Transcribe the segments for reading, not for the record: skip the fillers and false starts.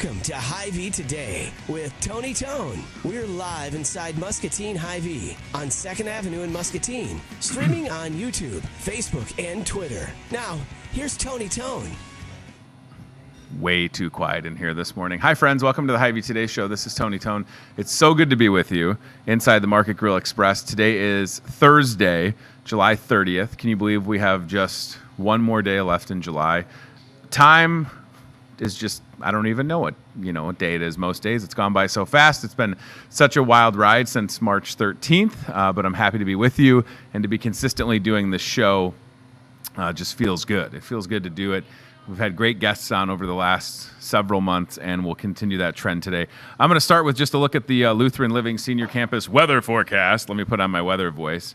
Welcome to HyVee Today with Tony Tone. We're live inside Muscatine HyVee on 2nd Avenue in Muscatine, streaming on YouTube, Facebook, and Twitter. Now, here's Tony Tone. Way too quiet in here this morning. Hi, friends. Welcome to the HyVee Today Show. This is Tony Tone. It's so good to be with you inside the Market Grill Express. Today is Thursday, July 30th. Can you believe we have just one more day left in July? Time is just, I don't even know what day it is most days. It's gone by so fast. It's been such a wild ride since March 13th, but I'm happy to be with you and to be consistently doing this show. Just feels good. It feels good to do it. We've had great guests on over the last several months, and we'll continue that trend today. I'm going to start with just a look at the Lutheran Living Senior Campus weather forecast. Let me put on my weather voice.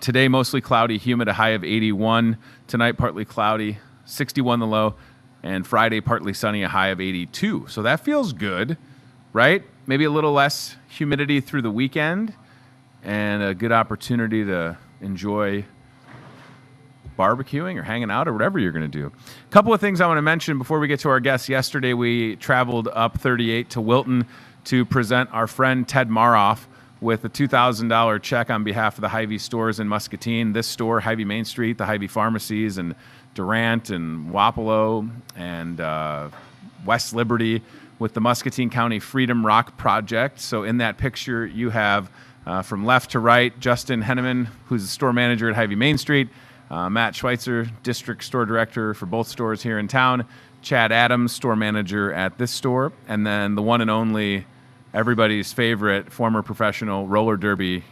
Today, mostly cloudy, humid, a high of 81. Tonight, partly cloudy, 61 the low. And Friday, partly sunny, a high of 82. So that feels good, right? Maybe a little less humidity through the weekend and a good opportunity to enjoy barbecuing or hanging out or whatever you're going to do. A couple of things I want to mention before we get to our guests. Yesterday, we traveled up 38 to Wilton to present our friend Ted Maroff with a $2,000 check on behalf of the HyVee stores in Muscatine. This store, HyVee Main Street, the HyVee pharmacies, and Durant and Wapello and West Liberty with the Muscatine County Freedom Rock Project. So in that picture, you have from left to right, Justin Henneman, who's the store manager at HyVee Main Street, Matt Schweitzer, district store director for both stores here in town, Chad Adams, store manager at this store, and then the one and only, everybody's favorite, former professional roller derby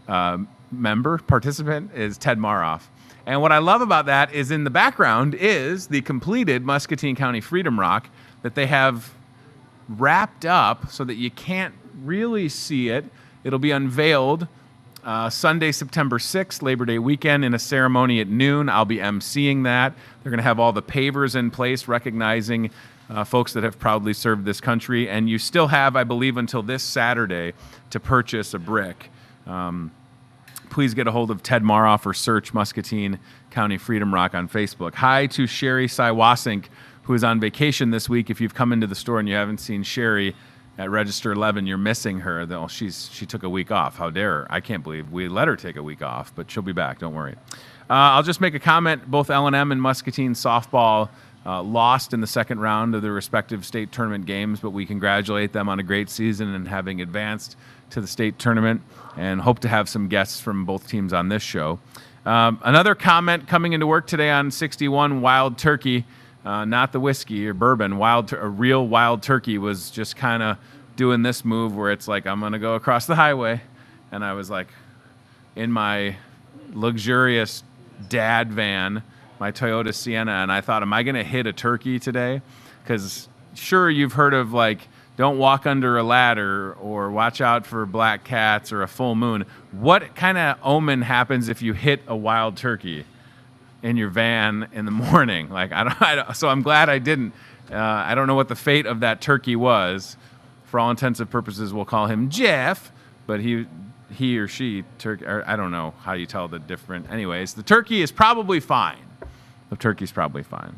participant is Ted Maroff. And what I love about that is in the background is the completed Muscatine County Freedom Rock that they have wrapped up so that you can't really see it. It'll be unveiled Sunday, September 6th, Labor Day weekend, in a ceremony at noon. I'll be emceeing that. They're going to have all the pavers in place, recognizing folks that have proudly served this country. And you still have, I believe, until this Saturday to purchase a brick. Please get a hold of Ted Maroff or search Muscatine County Freedom Rock on Facebook. Hi to Sherry Siwasink, who is on vacation this week. If you've come into the store and you haven't seen Sherry at Register 11, you're missing her. She took a week off. How dare her? I can't believe we let her take a week off, but she'll be back. Don't worry. I'll just make a comment. Both L&M and Muscatine softball lost in the second round of their respective state tournament games, but we congratulate them on a great season and having advanced to the state tournament, and hope to have some guests from both teams on this show. Another comment coming into work today on 61 Wild Turkey, not the whiskey or bourbon, a real wild turkey was just kind of doing this move where it's like, I'm going to go across the highway. And I was like in my luxurious dad van, my Toyota Sienna, and I thought, am I going to hit a turkey today? Because sure, you've heard of like, don't walk under a ladder or watch out for black cats or a full moon. What kind of omen happens if you hit a wild turkey in your van in the morning? Like, I don't so I'm glad I didn't. I don't know what the fate of that turkey was. For all intents and purposes, we'll call him Jeff, but he or she, I don't know how you tell the different. Anyways, the turkey is probably fine. The turkey's probably fine.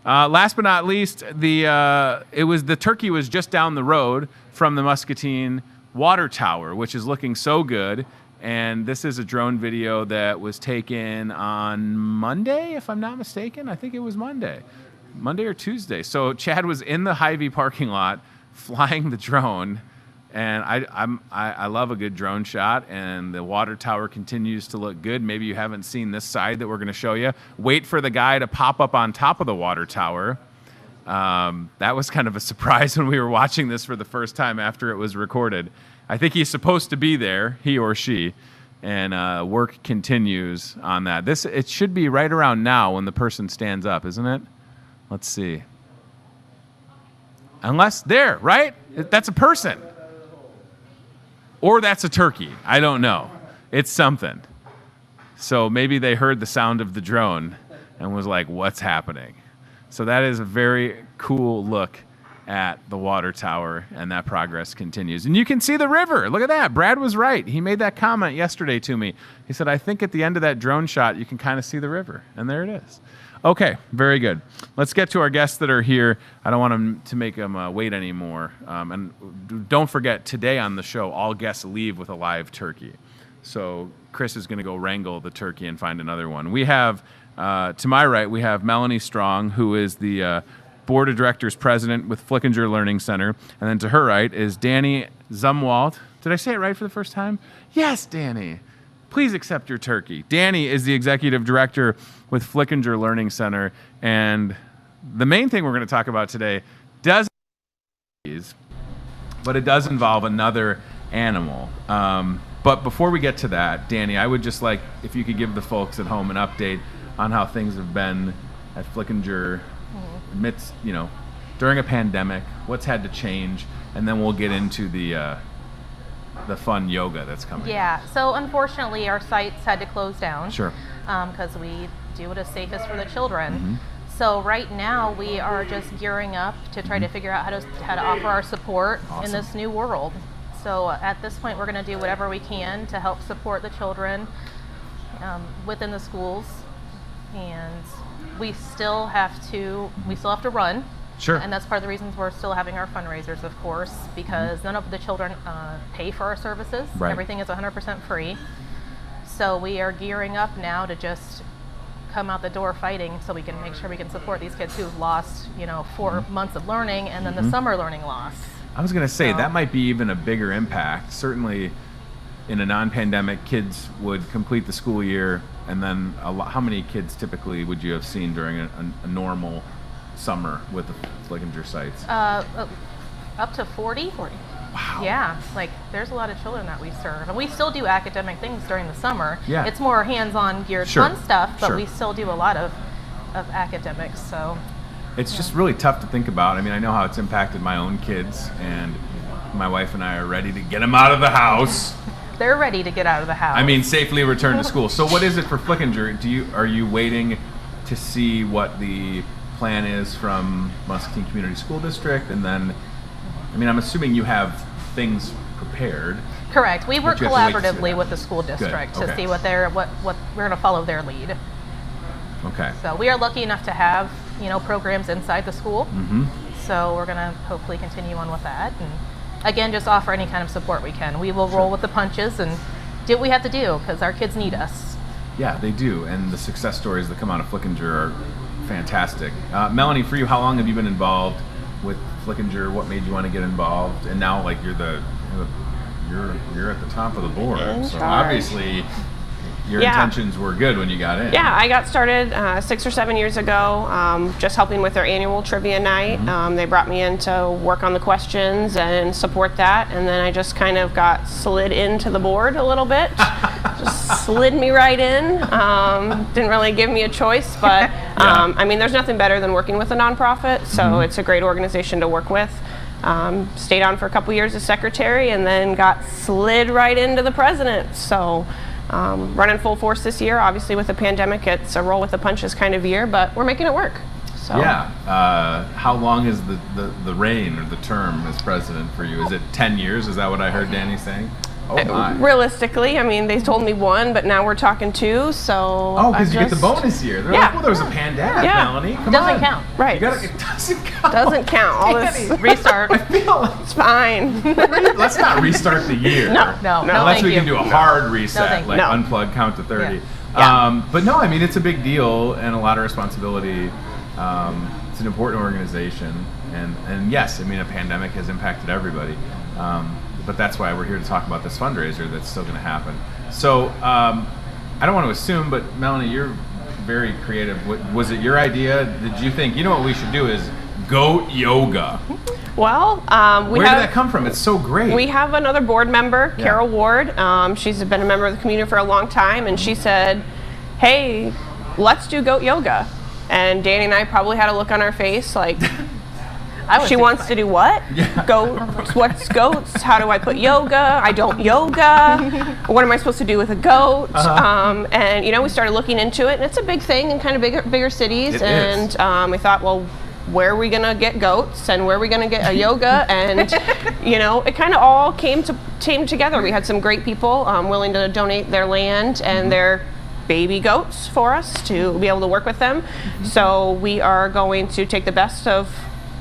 Last but not least, the turkey was just down the road from the Muscatine water tower, which is looking so good. And this is a drone video that was taken on Monday, if I'm not mistaken. I think it was Monday or Tuesday. So Chad was in the HyVee parking lot flying the drone. And I love a good drone shot, and the water tower continues to look good. Maybe you haven't seen this side that we're going to show you. Wait for the guy to pop up on top of the water tower. That was kind of a surprise when we were watching this for the first time after it was recorded. I think he's supposed to be there, he or she, and work continues on that. It should be right around now when the person stands up, isn't it? Let's see. Unless there, right? That's a person. Or that's a turkey. I don't know. It's something. So maybe they heard the sound of the drone and was like, what's happening? So that is a very cool look at the water tower, and that progress continues. And you can see the river. Look at that. Brad was right. He made that comment yesterday to me. He said, I think at the end of that drone shot, you can kind of see the river. And there it is. Okay, very good. Let's get to our guests that are here. I don't want them to make them wait anymore. And don't forget, today on the show, all guests leave with a live turkey. So Chris is going to go wrangle the turkey and find another one. We have, to my right, we have Melanie Strong, who is the Board of Directors President with Flickinger Learning Center. And then to her right is Danny Zumwalt. Did I say it right for the first time? Yes, Danny. Please accept your turkey. Danny is the Executive Director with Flickinger Learning Center. And the main thing we're going to talk about today does, but it does involve another animal. But before we get to that, Danny, I would just like if you could give the folks at home an update on how things have been at Flickinger amidst, during a pandemic, what's had to change, and then we'll get into the fun yoga that's coming. Yeah, so unfortunately our sites had to close down. Sure. Because we do what is safest for the children. So right now we are just gearing up to try to figure out how to offer our support in this new world. So at this point, we're going to do whatever we can to help support the children within the schools, and we still have to run. Sure. And that's part of the reasons we're still having our fundraisers, of course, because none of the children pay for our services. Right. Everything is 100% free. So we are gearing up now to just come out the door fighting so we can make sure we can support these kids who've lost, 4 months of learning and then the summer learning loss. I was going to say, that might be even a bigger impact. Certainly, in a non-pandemic, kids would complete the school year, and then how many kids typically would you have seen during a normal summer with the Flickinger sites? Up to 40. Wow. Yeah, there's a lot of children that we serve. And we still do academic things during the summer. Yeah. It's more hands-on geared fun stuff, but we still do a lot of academics, so... It's just really tough to think about. I mean, I know how it's impacted my own kids, and my wife and I are ready to get them out of the house. They're ready to get out of the house. I mean, safely return to school. So what is it for Flickinger? Are you waiting to see what the plan is from Muscatine Community School District? And then, I'm assuming you have things prepared. Correct. We work collaboratively with the school district to see what we're going to follow their lead. Okay. So we are lucky enough to have, programs inside the school. So we're going to hopefully continue on with that. And again, just offer any kind of support we can. We will roll with the punches and do what we have to do because our kids need us. Yeah, they do. And the success stories that come out of Flickinger are fantastic. Melanie, for you, how long have you been involved with Flickinger? What made you want to get involved? And now, you're at the top of the board. So obviously, your intentions were good when you got in. Yeah, I got started 6 or 7 years ago, just helping with their annual trivia night. They brought me in to work on the questions and support that, and then I just kind of got slid into the board a little bit. Just slid me right in. Didn't really give me a choice, but there's nothing better than working with a nonprofit, so it's a great organization to work with. Stayed on for a couple years as secretary and then got slid right into the president. So running full force this year. Obviously with the pandemic, it's a roll with the punches kind of year, but we're making it work. So. Yeah. How long is the reign or the term as president for you? Is it 10 years? Is that what I heard Danny saying? Oh my. Realistically, they told me 1, but now we're talking 2, so... Oh, because you get the bonus year. They're like, well, there was a pandemic, Melanie. Come doesn't on. count. Right. It doesn't count. Doesn't count. All this restart. I feel like... It's fine. Let's not restart the year. No, unless we can do a hard reset, unplug, count to 30. Yeah. But no, it's a big deal and a lot of responsibility. It's an important organization. And yes, a pandemic has impacted everybody. But that's why we're here to talk about this fundraiser that's still going to happen. So I don't want to assume, but Melanie, you're very creative. Was it your idea? Did you think, what we should do is goat yoga? Well, where did that come from? It's so great. We have another board member, Carol Ward. She's been a member of the community for a long time, and she said, hey, let's do goat yoga. And Danny and I probably had a look on our face like... She wants to do what? Yeah. Goats? What's goats? How do I put yoga? I don't yoga. What am I supposed to do with a goat? And we started looking into it, and it's a big thing in kind of bigger cities. We thought, well, where are we gonna get goats, and where are we gonna get a yoga? And it kind of all came together. We had some great people willing to donate their land and their baby goats for us to be able to work with them. So we are going to take the best of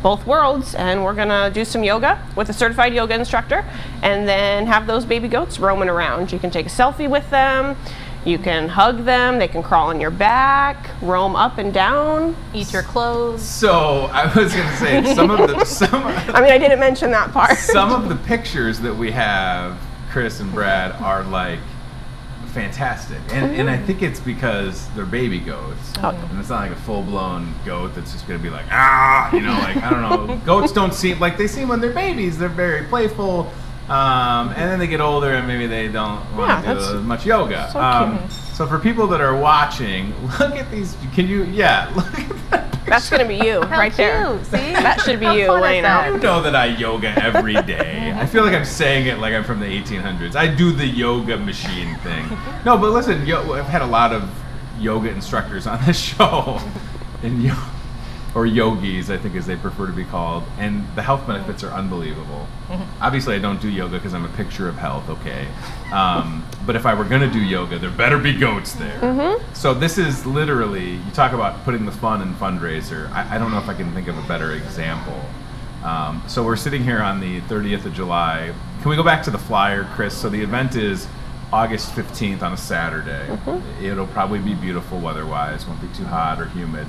both worlds, and we're gonna do some yoga with a certified yoga instructor, and then have those baby goats roaming around. You can take a selfie with them, you can hug them, they can crawl on your back, roam up and down, Eat your clothes. So I was going to say I mean, I didn't mention that part. some of the pictures that we have, Chris and Brad, are like fantastic, and I think it's because they're baby goats, and it's not like a full-blown goat that's just going to be like, like, I don't know. Goats don't seem like they seem when they're babies. They're very playful. And then they get older and maybe they don't want to do as much yoga. So for people that are watching, look at these. Can you? Yeah, look at that. That's going to be you right there. See? That should be you laying You out. know that I yoga every day. I feel like I'm saying it like I'm from the 1800s. I do the yoga machine thing. No, but listen, I've had a lot of yoga instructors on this show, and or yogis, I think as they prefer to be called, and the health benefits are unbelievable. Obviously, I don't do yoga because I'm a picture of health, okay? But if I were going to do yoga, there better be goats there. So this is literally, you talk about putting the fun in fundraiser. I don't know if I can think of a better example. So we're sitting here on the 30th of July. Can we go back to the flyer, Chris? So the event is August 15th on a Saturday. It'll probably be beautiful weather-wise. Won't be too hot or humid.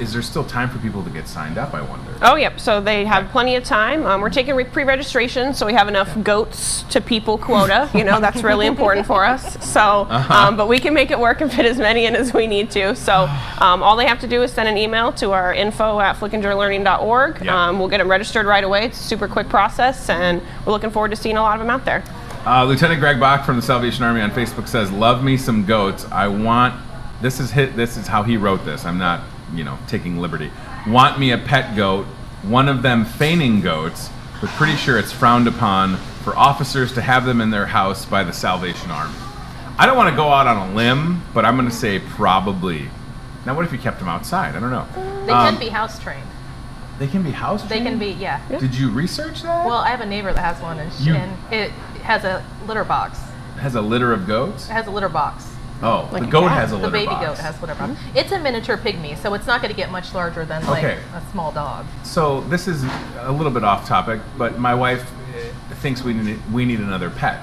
Is there still time for people to get signed up, I wonder? Oh, yep. So they have plenty of time. We're taking pre-registration, so we have enough goats to people quota. You know, that's really important for us. So, but we can make it work and fit as many in as we need to. So all they have to do is send an email to our info@flickingerlearning.org. We'll get them registered right away. It's a super quick process, and we're looking forward to seeing a lot of them out there. Lieutenant Greg Bach from the Salvation Army on Facebook says, "Love me some goats. I want." This is how he wrote this. I'm not, taking liberty. "Want me a pet goat, one of them feigning goats, but pretty sure it's frowned upon for officers to have them in their house by the Salvation Army." I don't want to go out on a limb, but I'm going to say probably. Now, what if you kept them outside? I don't know. They can be house trained. They can be house trained? They can be, yeah. Did you research that? Well, I have a neighbor that has one, and it has a litter box. It has a litter of goats? It has a litter box. Oh, Like the a goat cat. has a litter The baby box. goat has a litter box. It's a miniature pygmy, so it's not going to get much larger than like Okay. a small dog. So this is a little bit off topic, but my wife thinks we need another pet,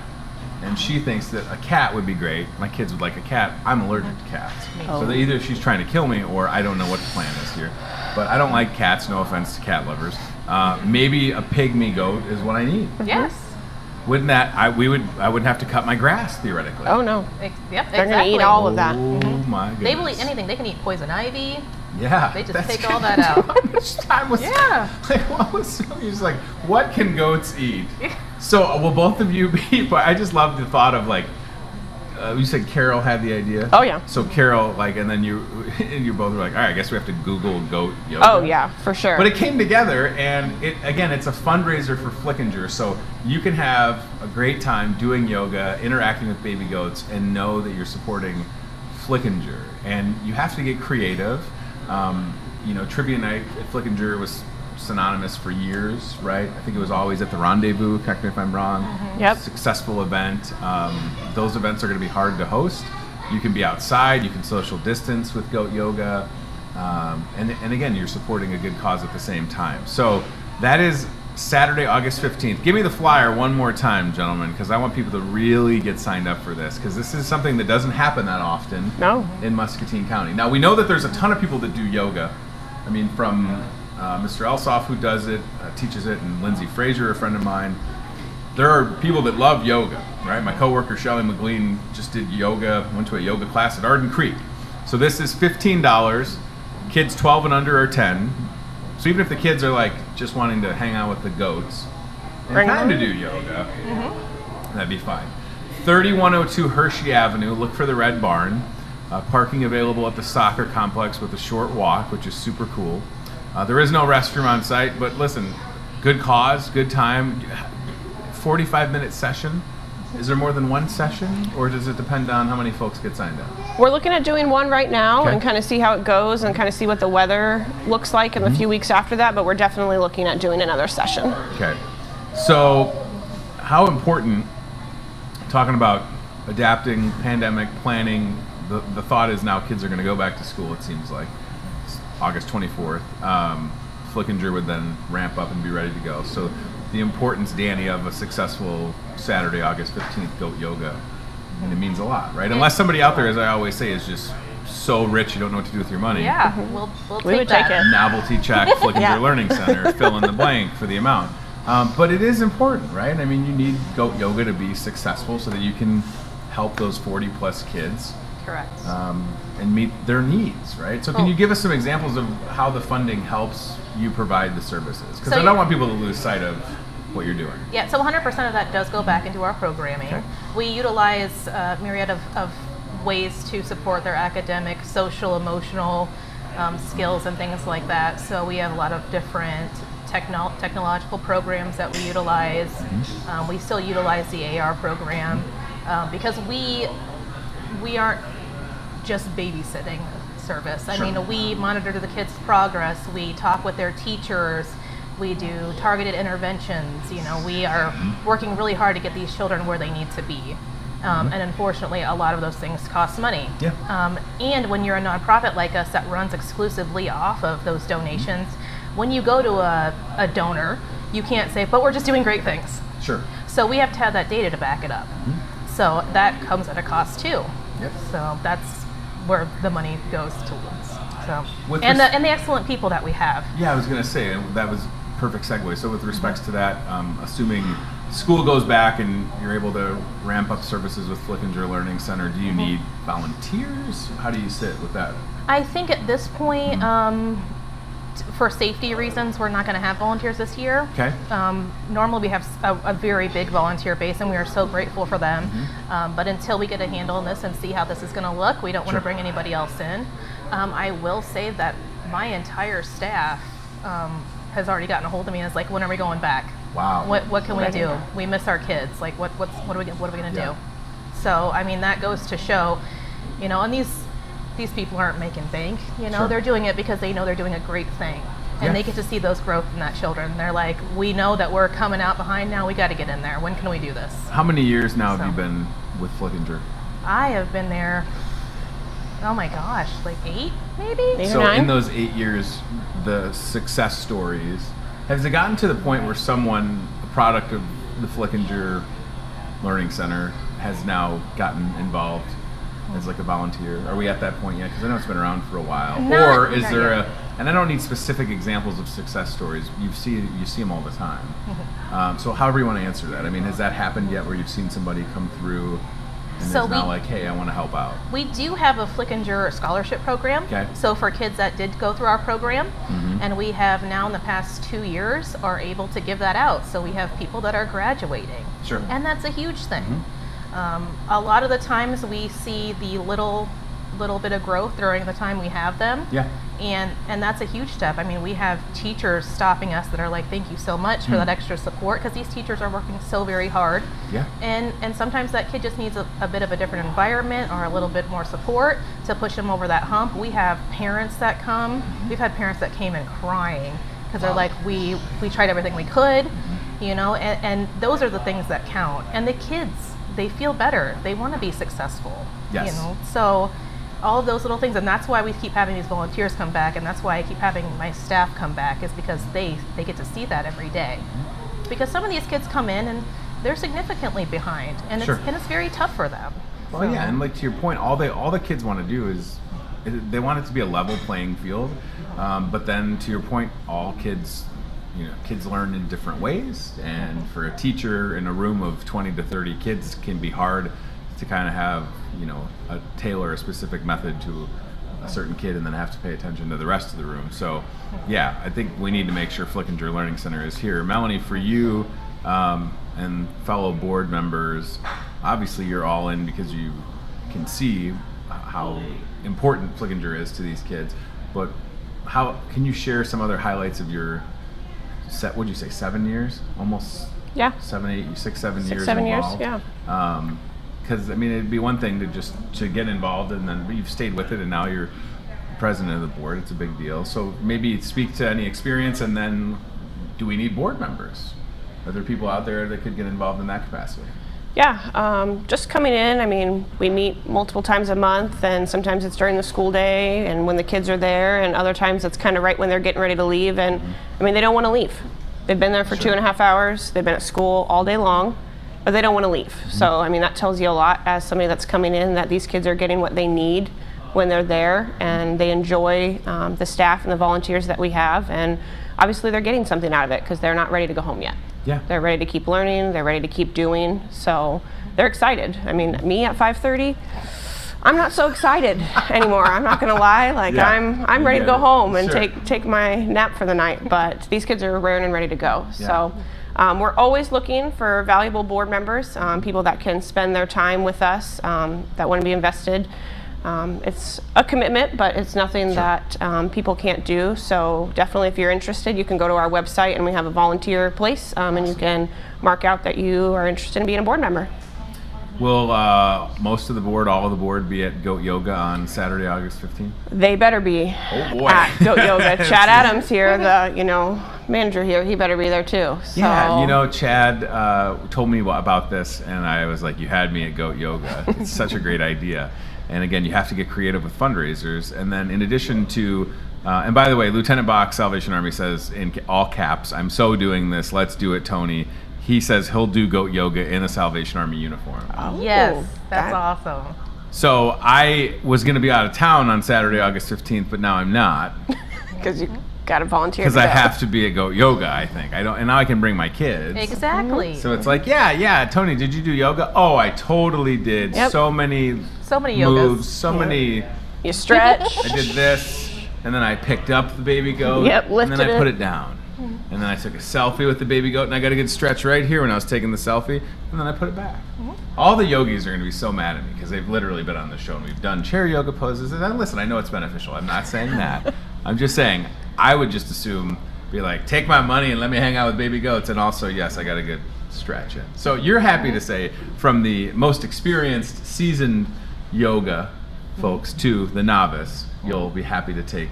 and she thinks that a cat would be great. My kids would like a cat. I'm allergic to cats, so either she's trying to kill me, or I don't know what the plan is here. But I don't like cats. No offense to cat lovers. Maybe a pygmy goat is what I need. Yes. Wouldn't that I wouldn't have to cut my grass theoretically? Oh, no. Yep, They're going to eat all of that. Oh my goodness. They will eat anything. They can eat poison ivy. Yeah. They just that's take all that out. How much time was Yeah. like what was you're just like, what can goats eat? So will both of you be, but I just love the thought of like, you said Carol had the idea? Oh, yeah. So Carol, like, and then you both were like, all right, I guess we have to Google goat yoga. Oh, yeah, for sure. But it came together, and it's a fundraiser for Flickinger, so you can have a great time doing yoga, interacting with baby goats, and know that you're supporting Flickinger. And you have to get creative. Trivia night at Flickinger was synonymous for years, right? I think it was always at the Rendezvous, correct me if I'm wrong. Yep. Successful event. Those events are going to be hard to host. You can be outside, you can social distance with goat yoga, and again, you're supporting a good cause at the same time. So that is Saturday, August 15th. Give me the flyer one more time, gentlemen, because I want people to really get signed up for this, because this is something that doesn't happen that often in Muscatine County. Now, we know that there's a ton of people that do yoga. I mean, from Mr. Elsoff, who does it, teaches it, and Lindsay Frazier, a friend of mine. There are people that love yoga, right? My coworker Shelley McLean just did yoga, went to a yoga class at Arden Creek. So this is $15. Kids 12 and under are 10. So even if the kids are like just wanting to hang out with the goats and time to do yoga, that'd be fine. 3102 Hershey Avenue. Look for the Red Barn. Parking available at the soccer complex with a short walk, which is super cool. There is no restroom on site, but listen, good cause, good time. 45-minute session. Is there more than one session, or does it depend on how many folks get signed up? We're looking at doing one right now and kind of see how it goes and kind of see what the weather looks like in the few weeks after that, but we're definitely looking at doing another session. Okay. So how important, talking about adapting, pandemic, planning, the thought is now kids are going to go back to school, it seems like. It's August 24th. Flickinger would then ramp up and be ready to go. So the importance, Danny, of a successful Saturday, August 15th goat yoga, and it means a lot, right? Unless somebody out there, as I always say, is just so rich you don't know what to do with your money. Yeah, we'll We would take take that. it. Novelty check, Flickinger Yeah. Learning Center, fill in the blank for the amount. But it is important, right? I mean, you need goat yoga to be successful so that you can help those 40 plus kids Correct. and meet their needs, right? So can you give us some examples of how the funding helps you provide the services? Because So I don't want people to lose sight of what you're doing. Yeah, so 100% of that does go back into our programming. Okay. We utilize a myriad of ways to support their academic, social, emotional skills and things like that. So we have a lot of different technological programs that we utilize. We still utilize the AR program because we aren't just babysitting service. I Sure. mean, we monitor the kids' progress. We talk with their teachers. We do targeted interventions. You know, we are working really hard to get these children where they need to be. And unfortunately, a lot of those things cost money. Yeah. And when you're a nonprofit like us that runs exclusively off of those donations, when you go to a donor, you can't say, but we're just doing great things. Sure. So we have to have that data to back it up. So that comes at a cost too. Yep. So that's where the money goes towards. So With and res- the excellent people that we have. Yeah, I was going to say, and that was perfect segue. So with respects to that, assuming school goes back and you're able to ramp up services with Flickinger Learning Center, do you need volunteers? How do you sit with that? I think at this point, for safety reasons, we're not going to have volunteers this year. Okay. Normally we have a very big volunteer base, and we are so grateful for them. But until we get a handle on this and see how this is going to look, we don't want Sure. to bring anybody else in. I will say that my entire staff has already gotten a hold of me and is like, when are we going back? Wow. What can we do? We miss our kids. Like, what are we going to Yeah. do? So, I mean, that goes to show, you know, and these people aren't making bank, you know, Sure. they're doing it because they know they're doing a great thing. And Yeah. they get to see those growth in that children. They're like, we know that we're coming out behind now, we got to get in there. When can we do this? How many years now have So- you been with Flickinger? I have been there, oh my gosh, like 8 maybe? 8 or So 9? in those 8 years, the success stories, has it gotten to the point where someone, a product of the Flickinger Learning Center, has now gotten involved as like a volunteer? Are we at that point yet? Because I know it's been around for a while. Or is not there yet. and I don't need specific examples of success stories. You see them all the time. So however you want to answer that. I mean, has that happened yet where you've seen somebody come through and So is now we- like, hey, I want to help out? We do have a Flickinger scholarship program. Okay. So for kids that did go through our program, and we have now in the past 2 years are able to give that out. So we have people that are graduating. Sure. And that's a huge thing. A lot of the times we see the little bit of growth during the time we have them. Yeah. And that's a huge step. I mean, we have teachers stopping us that are like, thank you so much for that extra support, because these teachers are working so very hard. Yeah. And sometimes that kid just needs a bit of a different environment or a little bit more support to push them over that hump. We have parents that come. We've had parents that came in crying because they're like, we tried everything we could, you know, and those are the things that count. And the kids, they feel better. They want to be successful, Yes. you know. So all of those little things, and that's why we keep having these volunteers come back, and that's why I keep having my staff come back, is because they get to see that every day. Because some of these kids come in and they're significantly behind, and Sure. it's very tough for them. Well, So- yeah, and like to your point, all the kids want to do is they want it to be a level playing field. But then to your point, all kids, kids learn in different ways, and for a teacher in a room of 20 to 30 kids can be hard to kind of have tailor a specific method to a certain kid and then have to pay attention to the rest of the room. So yeah, I think we need to make sure Flickinger Learning Center is here. Melanie, for you and fellow board members, obviously you're all in because you can see how important Flickinger is to these kids, but how can you share some other highlights of your what'd you say, 7 years? Almost Yeah. 7 years 7 years, involved. yeah. Because I mean, it'd be one thing to get involved, and then you've stayed with it, and now you're president of the board. It's a big deal. So maybe speak to any experience, and then do we need board members? Are there people out there that could get involved in that capacity? Yeah, just coming in. I mean, we meet multiple times a month, and sometimes it's during the school day and when the kids are there, and other times it's kind of right when they're getting ready to leave. And I mean, they don't want to leave. They've been there for 2.5 hours. They've been at school all day long, but they don't want to leave. So, I mean, that tells you a lot as somebody that's coming in, that these kids are getting what they need when they're there, and they enjoy the staff and the volunteers that we have. And obviously they're getting something out of it because they're not ready to go home yet. Yeah. They're ready to keep learning. They're ready to keep doing. So they're excited. I mean, me at 5:30, I'm not so excited anymore. I'm not going to lie. Like I'm ready to go home and take my nap for the night. But these kids are raring and ready to go. Yeah. So we're always looking for valuable board members, people that can spend their time with us, that want to be invested. It's a commitment, but it's nothing that people can't do. So definitely, if you're interested, you can go to our website, and we have a volunteer place, and you can mark out that you are interested in being a board member. Will most of the board, all of the board, be at Goat Yoga on Saturday, August 15th? They better be at Goat Yoga. Chad Adams here, the manager here, he better be there too. So. Yeah, Chad told me about this, and I was like, you had me at Goat Yoga. It's such a great idea. And again, you have to get creative with fundraisers. And then in addition to, and by the way, Lieutenant Bach, Salvation Army, says in all caps, I'm so doing this, let's do it, Tony. He says he'll do Goat Yoga in a Salvation Army uniform. Oh, yes, that's awesome. So I was going to be out of town on Saturday, August 15th, but now I'm not. Because you got to volunteer. Because I have to be at Goat Yoga, I think. And now I can bring my kids. Exactly. So it's like, yeah, Tony, did you do yoga? Oh, I totally did. Yep. So many moves, yogas. many. You stretch. I did this, and then I picked up the baby goat. Yep, and then lifted I put it. it down. And then I took a selfie with the baby goat, and I got a good stretch right here when I was taking the selfie, and then I put it back. All the yogis are going to be so mad at me because they've literally been on the show, and we've done chair yoga poses. And listen, I know it's beneficial. I'm not saying that. I'm just saying I would just assume, be like, take my money and let me hang out with baby goats, and also, yes, I got a good stretch in. So you're happy to say, from the most experienced, seasoned yoga folks to the novice, you'll be happy to take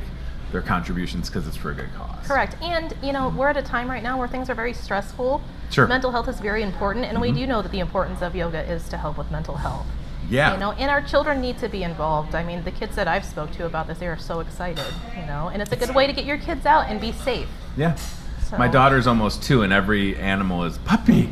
their contributions because it's for a good cause. Correct. And, we're at a time right now where things are very stressful. Sure. Mental health is very important, and we do know that the importance of yoga is to help with mental health. Yeah. And our children need to be involved. I mean, the kids that I've spoke to about this, they are so excited, and it's a good way to get your kids out and be safe. Yeah. So. My daughter's almost 2, and every animal is puppy.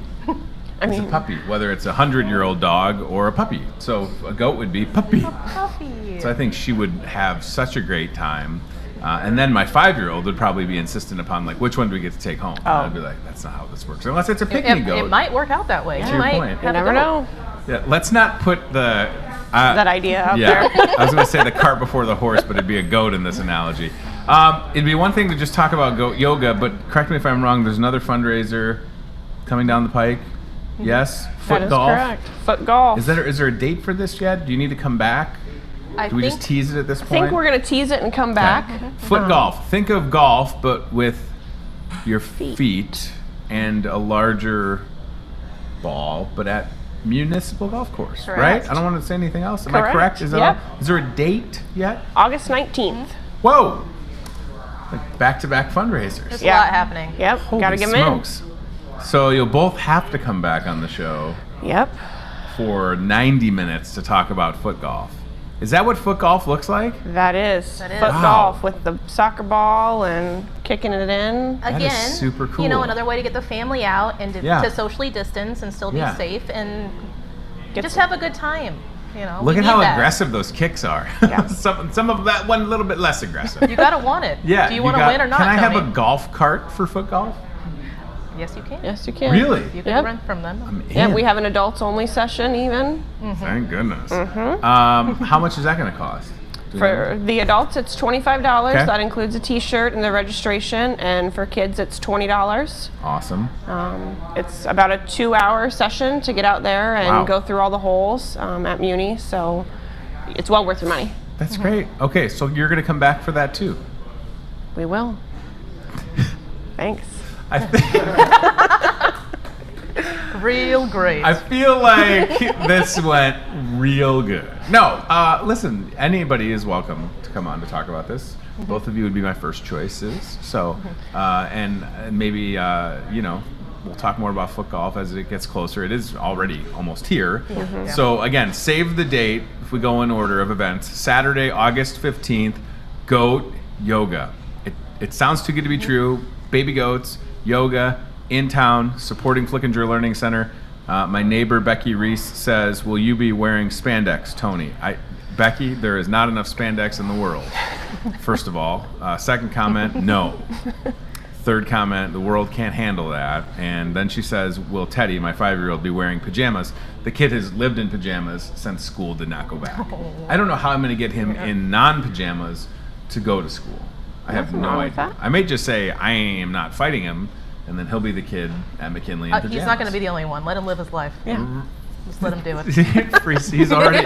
It's a puppy, whether it's a 100-year-old dog or a puppy. So a goat would be puppy. A puppy. So I think she would have such a great time. And then my 5-year-old would probably be insistent upon, like, which one do we get to take home? And I'd be like, that's not how this works. Unless it's a picnic goat. It might work out that way. To You your might point. have You a never goat. know. Yeah, let's not put That idea out yeah, there. I was going to say the cart before the horse, but it'd be a goat in this analogy. It'd be one thing to just talk about goat yoga, but correct me if I'm wrong, there's another fundraiser coming down the pike. Yes? Foot That is golf. correct. Foot golf. Is there a date for this yet? Do you need to come back? Do we just tease it at this point? I think we're going to tease it and come back. Foot golf. Think of golf, but with your feet and a larger ball, but at municipal golf course, Correct. right? I don't want to say anything else. Am I Correct. correct? Is that Yep. all? Is there a date yet? August 19th. Whoa! Like back-to-back fundraisers. There's a lot happening. Yep. Got to get them in. smokes. So you'll both have to come back on the show Yep. for 90 minutes to talk about foot golf. Is that what foot golf looks like? That is. That is. Foot Wow. golf with the soccer ball and kicking it in. That Again, is super cool. Another way to get the family out and to socially distance and still be Yeah. safe and just have a good time. Look we at how need that. aggressive those kicks are. Yeah. some of that one a little bit less aggressive. You gotta want it. Yeah. Do you want to win or not? Can I have Tony? a golf cart for foot golf? Yes, you can. Yes, you can. Really? You can Yep. rent from them. I'm Yeah, in. we have an adults only session even. Thank goodness. Mm-hmm. How much is that going to cost? Do you know? For the adults, it's $25. Okay. That includes a T-shirt and the registration. And for kids, it's $20. Awesome. It's about a 2-hour session to get out there and Wow. go through all the holes at Muni. So it's well worth your money. That's great. Okay, so you're going to come back for that too. We will. Thanks. I think. Real great. I feel like this went real good. No, listen, anybody is welcome to come on to talk about this. Both of you would be my first choices. So, and maybe, We'll talk more about foot golf as it gets closer. It is already almost here. So again, save the date if we go in order of events. Saturday, August 15th, goat yoga. It sounds too good to be true. Baby goats, yoga, in town, supporting Flickinger Learning Center. My neighbor Becky Reese says, will you be wearing spandex, Tony? Becky, there is not enough spandex in the world, first of all. Second comment, no. Third comment, the world can't handle that. And then she says, will Teddy, my 5-year-old, be wearing pajamas? The kid has lived in pajamas since school did not go back. I don't know how I'm going to get him in non-pajamas to go to school. I have no idea. I may just say I am not fighting him, and then he'll be the kid at McKinley in pajamas. He's not going to be the only one. Let him live his life. Yeah. Just let him do it. He's already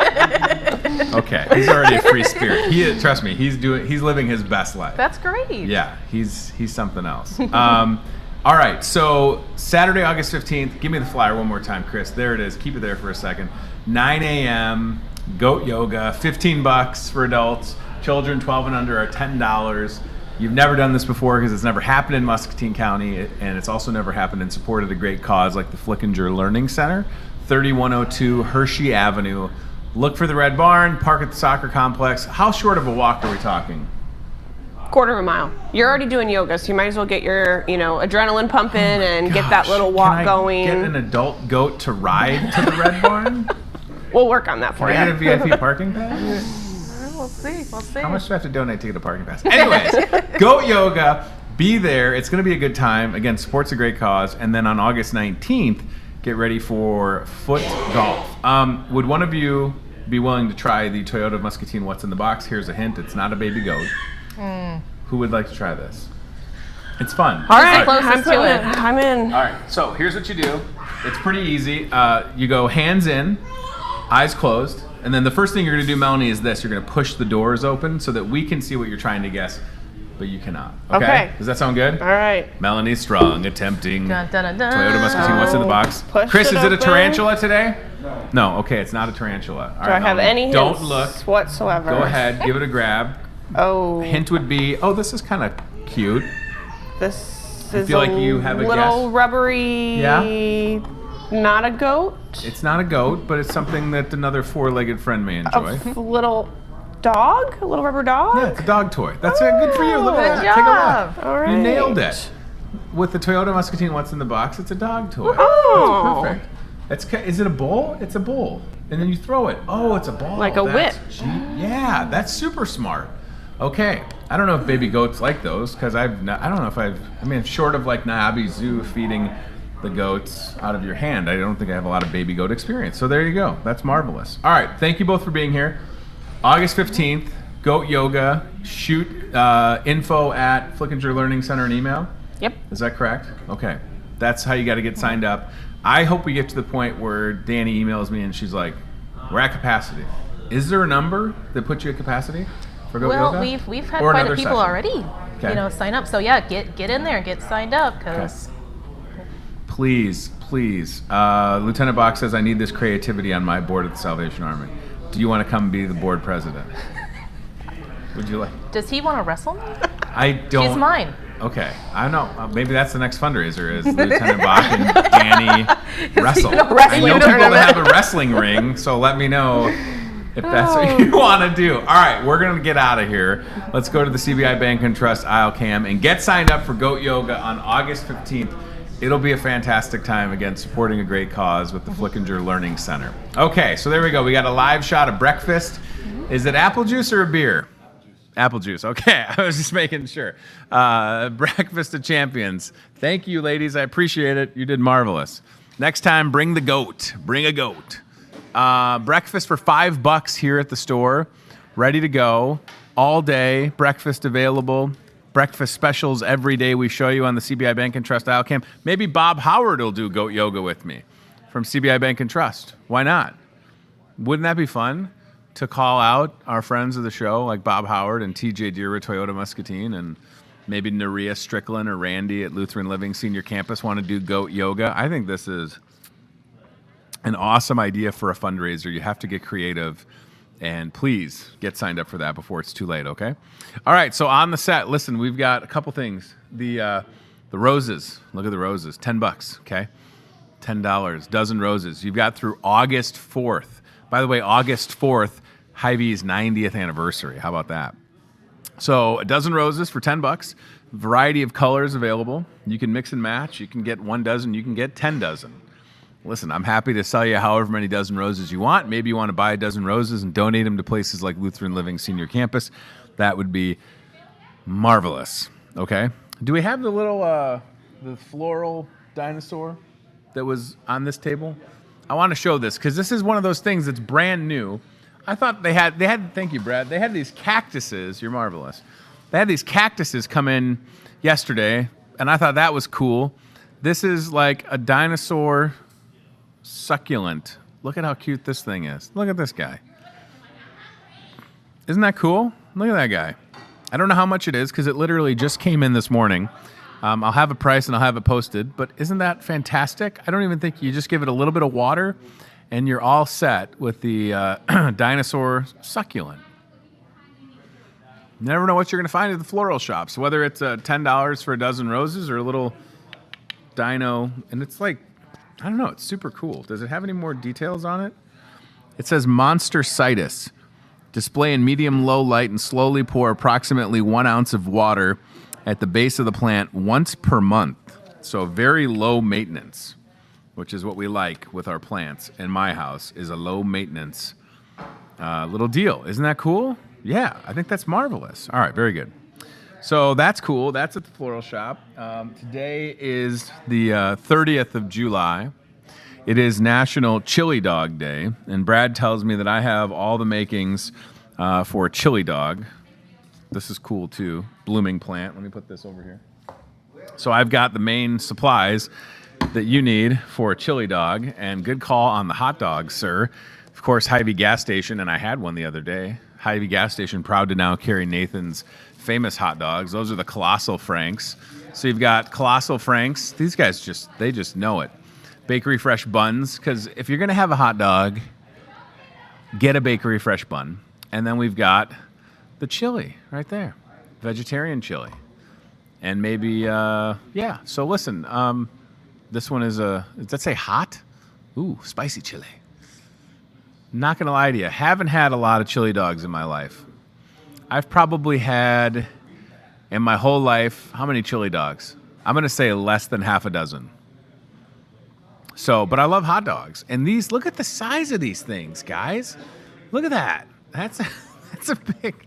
okay. He's already a free spirit. Trust me. He's living his best life. That's great. Yeah, he's something else. All right. So Saturday, August 15th. Give me the flyer one more time, Chris. There it is. Keep it there for a second. 9 a.m. Goat yoga. $15 for adults. Children 12 and under are $10. You've never done this before because it's never happened in Muscatine County, and it's also never happened in support of a great cause like the Flickinger Learning Center. 3102 Hershey Avenue. Look for the Red Barn, park at the soccer complex. How short of a walk are we talking? Quarter of a mile. You're already doing yoga, so you might as well get your, adrenaline pumping and get that little walk going. Get an adult goat to ride to the Red Barn? We'll work on that for you. Can I get a VIP parking pass? We'll see. How much do I have to donate to get a parking pass? Anyways, goat yoga. Be there. It's going to be a good time. Again, support's a great cause. And then on August 19th, get ready for foot golf. Would one of you be willing to try the Toyota Muscatine What's in the Box? Here's a hint. It's not a baby goat. Who would like to try this? It's fun. All right. I'm in. All right. So here's what you do. It's pretty easy. You go hands in, eyes closed. And then the first thing you're going to do, Melanie, is this. You're going to push the doors open so that we can see what you're trying to guess, but you cannot. Okay? Does that sound good? All right. Melanie Strong attempting Dun, dun, dun, dun. Toyota Muscatine What's in the Box. Chris, is it a tarantula today? No. Okay, it's not a tarantula. All Do I have any hints Don't look whatsoever? Go ahead. Give it a grab. Oh. Hint would be, this is kind of cute. This I is feel like you have a little guess. rubbery. Yeah? Not a goat. It's not a goat, but it's something that another four-legged friend may enjoy. A little dog? A little rubber dog? Yeah, it's a dog toy. That's good for you. Look at that. Good Take a job. look. All right. You nailed it. With the Toyota Muscatine What's in the Box, it's a dog toy. Oh. That's perfect. Is it a bowl? It's a bowl. And then you throw it. Oh, it's a ball. Like a whip. Yeah, that's super smart. Okay. I don't know if baby goats like those because short of like Nairobi Zoo feeding the goats out of your hand, I don't think I have a lot of baby goat experience. So there you go. That's marvelous. All right. Thank you both for being here. August 15th, goat yoga. Shoot info at Flickinger Learning Center an email. Yep. Is that correct? Okay. That's how you got to get signed up. I hope we get to the point where Danny emails me and she's like, we're at capacity. Is there a number that puts you at capacity for goat yoga? Well, we've had quite a few people already, Okay. Sign up. So yeah, get in there, get signed up, because. Okay. Please. Lieutenant Bach says, I need this creativity on my board at the Salvation Army. Do you want to come be the board president? Would you like? Does he want to wrestle me? I don't. She's mine. Okay. I don't know. Maybe that's the next fundraiser is Lieutenant Bach and Danny wrestle. I know people that have a wrestling ring, so let me know if that's what you want to do. All right. We're going to get out of here. Let's go to the CBI Bank and Trust Aisle Cam and get signed up for Goat Yoga on August 15th. It'll be a fantastic time, again, supporting a great cause with the Flickinger Learning Center. Okay, so there we go. We got a live shot of breakfast. Is it apple juice or a beer? Apple juice. Okay, I was just making sure. Breakfast of Champions. Thank you, ladies. I appreciate it. You did marvelous. Next time, bring the goat. Bring a goat. Breakfast for $5 here at the store. Ready to go. All day. Breakfast available. Breakfast specials every day we show you on the CBI Bank and Trust Aisle Cam. Maybe Bob Howard will do goat yoga with me from CBI Bank and Trust. Why not? Wouldn't that be fun to call out our friends of the show like Bob Howard and TJ Deere at Toyota Muscatine and maybe Naria Strickland or Randy at Lutheran Living Senior Campus want to do goat yoga? I think this is an awesome idea for a fundraiser. You have to get creative. And please get signed up for that before it's too late, okay? All right, so on the set, listen, we've got a couple things. The The roses. Look at the roses. $10, okay? $10. Dozen roses. You've got through August 4th. By the way, August 4th, Hy-Vee's 90th anniversary. How about that? So a dozen roses for $10. Variety of colors available. You can mix and match. You can get 1 dozen. You can get 10 dozen. Listen, I'm happy to sell you however many dozen roses you want. Maybe you want to buy a dozen roses and donate them to places like Lutheran Living Senior Campus. That would be marvelous. Okay? Do we have the little, the floral dinosaur that was on this table? I want to show this because this is one of those things that's brand new. I thought they had, thank you, Brad. They had these cactuses. You're marvelous. They had these cactuses come in yesterday, and I thought that was cool. This is like a dinosaur succulent. Look at how cute this thing is. Look at this guy. Isn't that cool? Look at that guy. I don't know how much it is because it literally just came in this morning. I'll have a price and I'll have it posted, but isn't that fantastic? I don't even think you just give it a little bit of water and you're all set with the dinosaur succulent. You never know what you're going to find at the floral shops, whether it's $10 for a dozen roses or a little dino. And it's like, I don't know, it's super cool. Does it have any more details on it? It says Monster Citus. Display in medium-low light and slowly pour approximately 1 ounce of water at the base of the plant once per month. So very low maintenance, which is what we like with our plants in my house, is a low maintenance little deal. Isn't that cool? Yeah, I think that's marvelous. All right, very good. So that's cool. That's at the floral shop. Today is the 30th of July. It is National Chili Dog Day, and Brad tells me that I have all the makings for a chili dog. This is cool, too. Blooming plant. Let me put this over here. So I've got the main supplies that you need for a chili dog, and good call on the hot dog, sir. Of course, Hy-Vee gas station, and I had one the other day. Hy-Vee gas station, proud to now carry Nathan's famous hot dogs. Those are the Colossal Franks. So you've got Colossal Franks. These guys just know it. Bakery fresh buns, because if you're going to have a hot dog, get a bakery fresh bun. And then we've got the chili right there, vegetarian chili. And maybe, yeah. So listen, this one is does that say hot? Ooh, spicy chili. Not going to lie to you, haven't had a lot of chili dogs in my life. I've probably had, in my whole life, how many chili dogs? I'm going to say less than half a dozen. So, but I love hot dogs. And these, look at the size of these things, guys. Look at that. That's a big...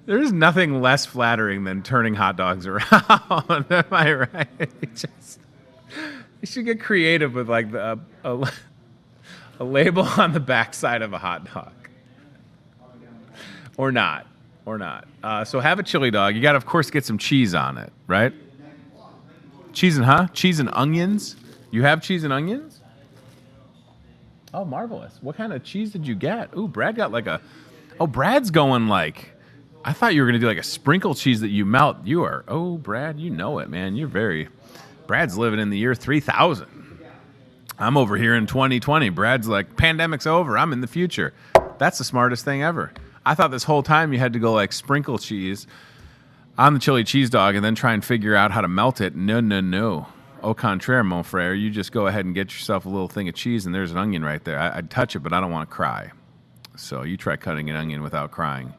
There's nothing less flattering than turning hot dogs around. Am I right? You should get creative with like a label on the backside of a hot dog. Or not. So have a chili dog. You got to, of course, get some cheese on it, right? Cheese and onions? You have cheese and onions? Oh, marvelous. What kind of cheese did you get? Ooh, Brad got like Brad's going like, I thought you were going to do like a sprinkle cheese that you melt. Brad, you know it, man. Brad's living in the year 3000. I'm over here in 2020. Brad's like, pandemic's over. I'm in the future. That's the smartest thing ever. I thought this whole time you had to go like sprinkle cheese on the chili cheese dog and then try and figure out how to melt it. No. Au contraire, mon frère. You just go ahead and get yourself a little thing of cheese and there's an onion right there. I'd touch it, but I don't want to cry. So you try cutting an onion without crying.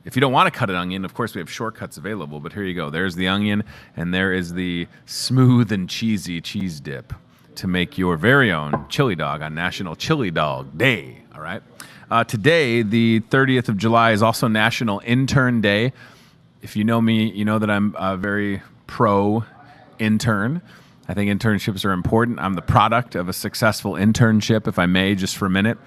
If you don't want to cut an onion, of course, we have shortcuts available, but here you go. There's the onion, and there is the smooth and cheesy cheese dip to make your very own chili dog on National Chili Dog Day, all right? Today, the 30th of July, is also National Intern Day. If you know me, you know that I'm very pro-intern. I think internships are important. I'm the product of a successful internship, if I may, just for a minute.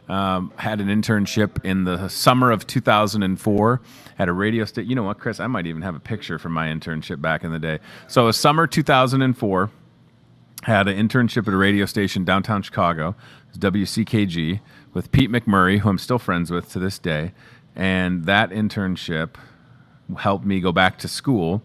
Had an internship in the summer of 2004 at a radio station. You know what, Chris? I might even have a picture from my internship back in the day. So it was summer 2004. Had an internship at a radio station downtown Chicago. It was WCKG with Pete McMurray, who I'm still friends with to this day. And that internship helped me go back to school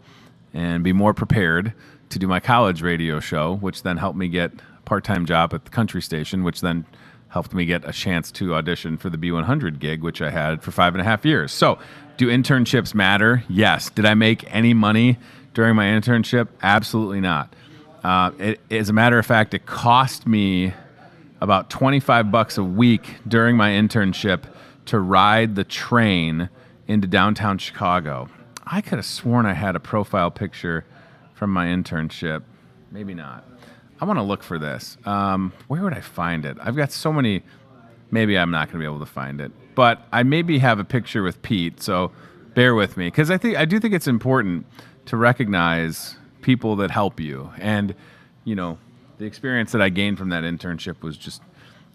and be more prepared to do my college radio show, which then helped me get a part-time job at the country station, which then helped me get a chance to audition for the B100 gig, which I had for 5.5 years. So, do internships matter? Yes. Did I make any money during my internship? Absolutely not. As a matter of fact, it cost me about $25 a week during my internship to ride the train into downtown Chicago. I could have sworn I had a profile picture from my internship. Maybe not. I want to look for this. Where would I find it? I've got so many. Maybe I'm not going to be able to find it. But I maybe have a picture with Pete, so bear with me. Because I do think it's important to recognize people that help you. And, the experience that I gained from that internship was just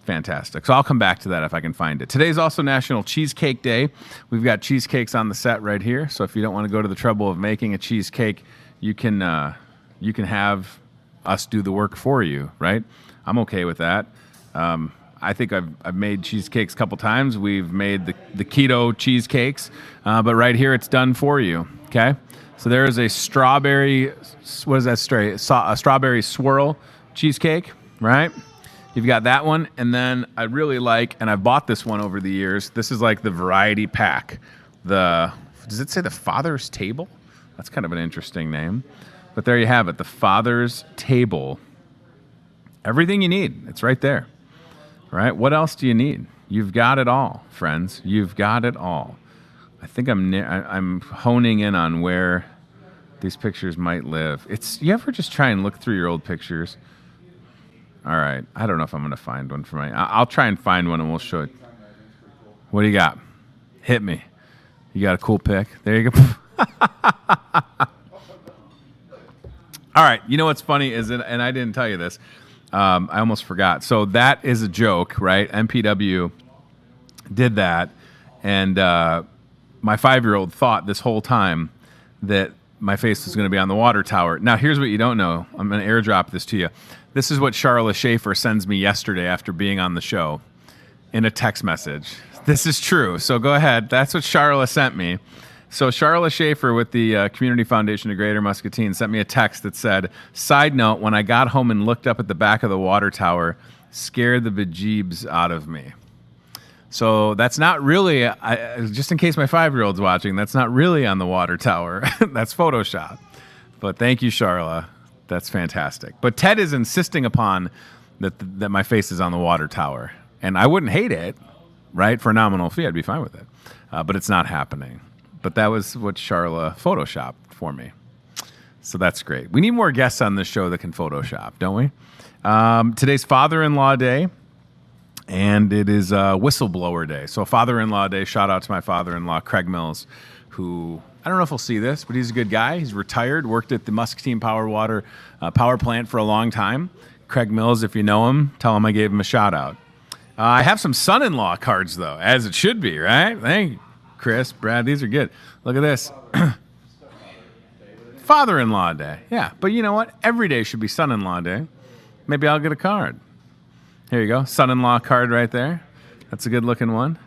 fantastic. So I'll come back to that if I can find it. Today's also National Cheesecake Day. We've got cheesecakes on the set right here. So if you don't want to go to the trouble of making a cheesecake, you can have us do the work for you, right? I'm okay with that. I think I've made cheesecakes a couple times. We've made the keto cheesecakes, but right here it's done for you. Okay, so there is a strawberry. What is that? A strawberry swirl cheesecake, right? You've got that one, and then I really like, and I've bought this one over the years. This is like the variety pack. Does it say the Father's Table? That's kind of an interesting name, but there you have it. The Father's Table. Everything you need. It's right there. Right? What else do you need? You've got it all, friends. You've got it all. I think I'm honing in on where these pictures might live. You ever just try and look through your old pictures? All right. I don't know if I'm going to find one for I'll try and find one and we'll show it. What do you got? Hit me. You got a cool pic? There you go. All right. You know what's funny is, and I didn't tell you this, I almost forgot. So that is a joke, right? MPW did that, and my 5-year-old thought this whole time that my face was going to be on the water tower. Now, here's what you don't know. I'm going to airdrop this to you. This is what Charla Schaefer sends me yesterday after being on the show in a text message. This is true, so go ahead. That's what Charla sent me. So Charla Schaefer with the Community Foundation of Greater Muscatine sent me a text that said, "Side note, when I got home and looked up at the back of the water tower, scared the bejeebs out of me." So that's not really, just in case my 5-year-old's watching, that's not really on the water tower. That's Photoshop. But thank you, Charla. That's fantastic. But Ted is insisting upon that my face is on the water tower. And I wouldn't hate it, right? For a nominal fee, I'd be fine with it. But it's not happening. But that was what Charla photoshopped for me. So that's great. We need more guests on this show that can Photoshop, don't we? Today's Father-in-Law Day, and it is Whistleblower Day. So Father-in-Law Day, shout out to my father-in-law, Craig Mills, who, I don't know if he'll see this, but he's a good guy. He's retired, worked at the Muscatine power plant for a long time. Craig Mills, if you know him, tell him I gave him a shout out. I have some son-in-law cards, though, as it should be, right? Thank you. Chris, Brad, these are good. Look at this. Father-in-law Day. Yeah, but you know what? Every day should be son-in-law day. Maybe I'll get a card. Here you go. Son-in-law card right there. That's a good-looking one.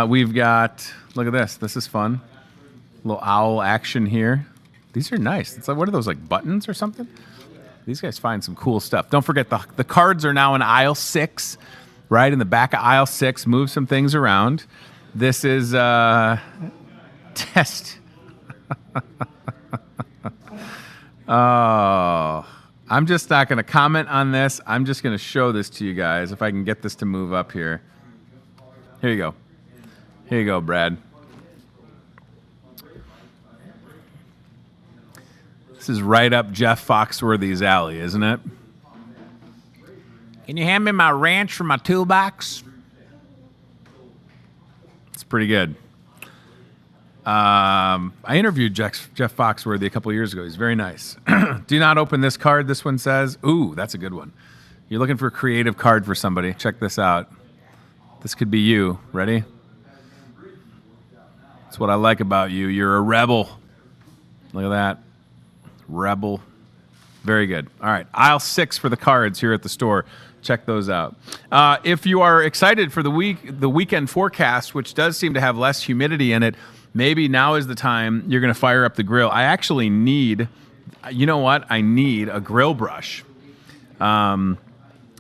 We've got, look at this. This is fun. Little owl action here. These are nice. It's like, what are those, like buttons or something? These guys find some cool stuff. Don't forget, the cards are now in aisle 6, right? In the back of aisle 6. Move some things around. This is test. Oh, I'm just not going to comment on this. I'm just going to show this to you guys if I can get this to move up here. Here you go. Here you go, Brad. This is right up Jeff Foxworthy's alley, isn't it? Can you hand me my wrench from my toolbox? Pretty good. I interviewed Jeff Foxworthy a couple years ago. He's very nice. Do not open this card. This one says, ooh, that's a good one. You're looking for a creative card for somebody. Check this out. This could be you. Ready? That's what I like about you. You're a rebel. Look at that. Rebel. Very good. All right. Aisle 6 for the cards here at the store. Check those out. If you are excited for the weekend forecast, which does seem to have less humidity in it, maybe now is the time you're going to fire up the grill. I actually need, you know what? I need a grill brush.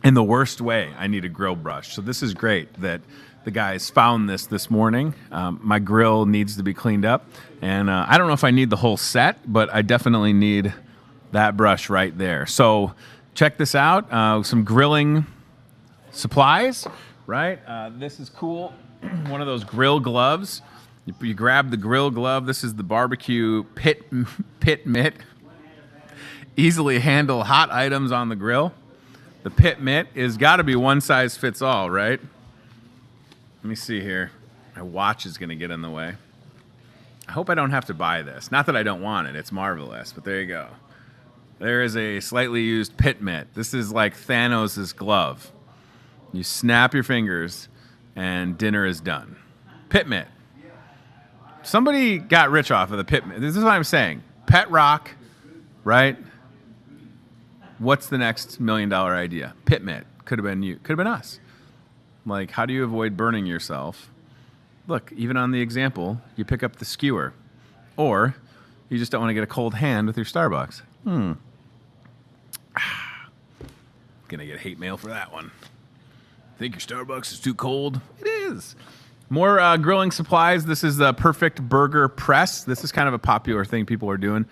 in the worst way, I need a grill brush. So this is great that the guys found this morning. My grill needs to be cleaned up. And I don't know if I need the whole set, but I definitely need that brush right there. So check this out. Some grilling supplies, right? This is cool. One of those grill gloves. You grab the grill glove. This is the barbecue pit mitt. Easily handle hot items on the grill. The pit mitt is got to be one size fits all, right? Let me see here. My watch is going to get in the way. I hope I don't have to buy this. Not that I don't want it. It's marvelous, but there you go. There is a slightly used pit mitt. This is like Thanos' glove. You snap your fingers, and dinner is done. Pit mitt. Somebody got rich off of the pit mitt. This is what I'm saying. Pet rock, right? What's the next $1 million idea? Pit mitt. Could have been you. Could have been us. Like, how do you avoid burning yourself? Look, even on the example, you pick up the skewer. Or you just don't want to get a cold hand with your Starbucks. Gonna get hate mail for that one. Think your Starbucks is too cold? It is. More grilling supplies. This is the Perfect Burger Press. This is kind of a popular thing people are doing.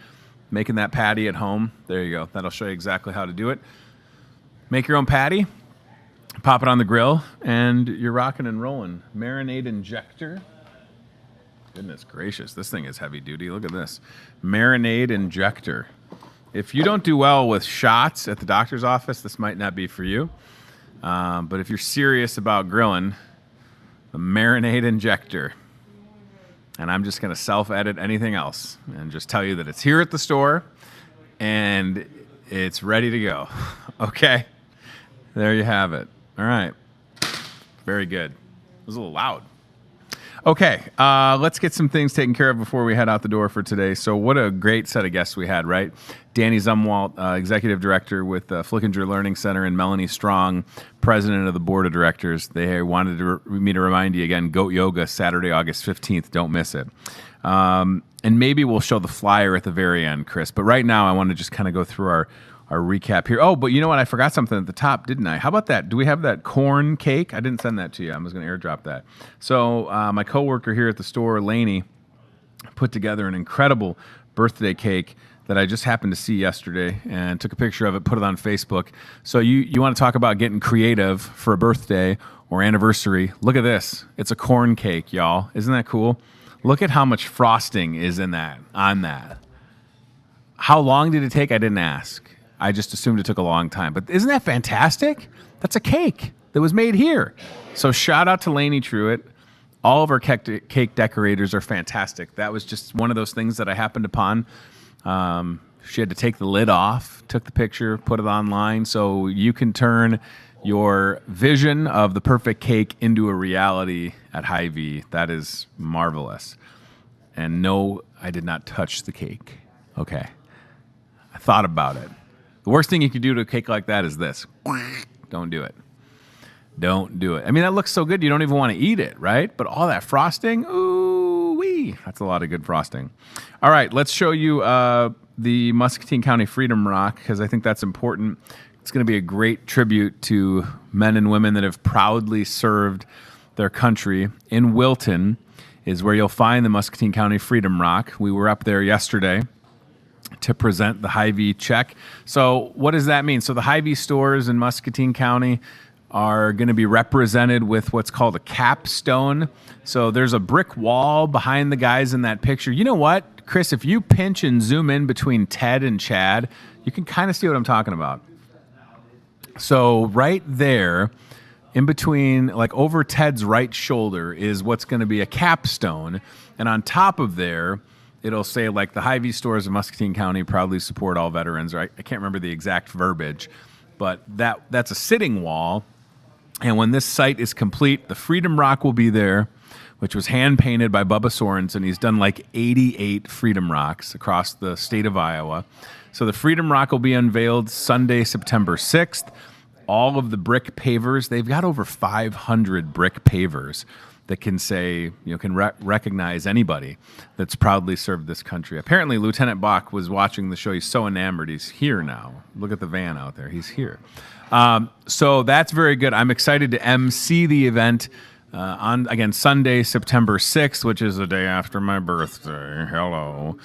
Making that patty at home. There you go. That'll show you exactly how to do it. Make your own patty. Pop it on the grill. And you're rocking and rolling. Marinade injector. Goodness gracious. This thing is heavy duty. Look at this. Marinade injector. If you don't do well with shots at the doctor's office, this might not be for you. But if you're serious about grilling, the marinade injector. And I'm just going to self-edit anything else and just tell you that it's here at the store and it's ready to go. Okay? There you have it. All right. Very good. It was a little loud. Okay, let's get some things taken care of before we head out the door for today. So what a great set of guests we had, right? Danny Zumwalt, Executive Director with Flickinger Learning Center, and Melanie Strong, President of the Board of Directors. They wanted me to remind you again, Goat Yoga, Saturday, August 15th. Don't miss it. And maybe we'll show the flyer at the very end, Chris. But right now I want to just kind of go through our recap here. Oh, but you know what? I forgot something at the top, didn't I? How about that? Do we have that corn cake? I didn't send that to you. I was going to airdrop that. So my coworker here at the store, Lainey, put together an incredible birthday cake that I just happened to see yesterday and took a picture of it, put it on Facebook. So you want to talk about getting creative for a birthday or anniversary. Look at this. It's a corn cake, y'all. Isn't that cool? Look at how much frosting is on that. How long did it take? I didn't ask. I just assumed it took a long time. But isn't that fantastic? That's a cake that was made here. So shout out to Lainey Truitt. All of our cake decorators are fantastic. That was just one of those things that I happened upon. She had to take the lid off, took the picture, put it online. So you can turn your vision of the perfect cake into a reality at Hy-Vee. That is marvelous. And no, I did not touch the cake. Okay. I thought about it. The worst thing you could do to a cake like that is this. Don't do it. Don't do it. I mean, that looks so good, you don't even want to eat it, right? But all that frosting, ooh-wee. That's a lot of good frosting. All right, let's show you the Muscatine County Freedom Rock, because I think that's important. It's going to be a great tribute to men and women that have proudly served their country. In Wilton is where you'll find the Muscatine County Freedom Rock. We were up there yesterday to present the Hy-Vee check. So what does that mean? So the Hy-Vee stores in Muscatine County are going to be represented with what's called a capstone. So there's a brick wall behind the guys in that picture. You know what, Chris, if you pinch and zoom in between Ted and Chad, you can kind of see what I'm talking about. So right there, in between, like over Ted's right shoulder, is what's going to be a capstone. And on top of there, it'll say, like, the Hy-Vee stores in Muscatine County proudly support all veterans. Right? I can't remember the exact verbiage, but that's a sitting wall. And when this site is complete, the Freedom Rock will be there, which was hand-painted by Bubba Sorensen. He's done like 88 Freedom Rocks across the state of Iowa. So the Freedom Rock will be unveiled Sunday, September 6th. all of the brick pavers. They've got over 500 brick pavers that can say, can recognize anybody that's proudly served this country. Apparently, Lieutenant Bach was watching the show. He's so enamored. He's here now. Look at the van out there. He's here. So that's very good. I'm excited to MC the event on, again, Sunday, September 6th, which is the day after my birthday. Hello.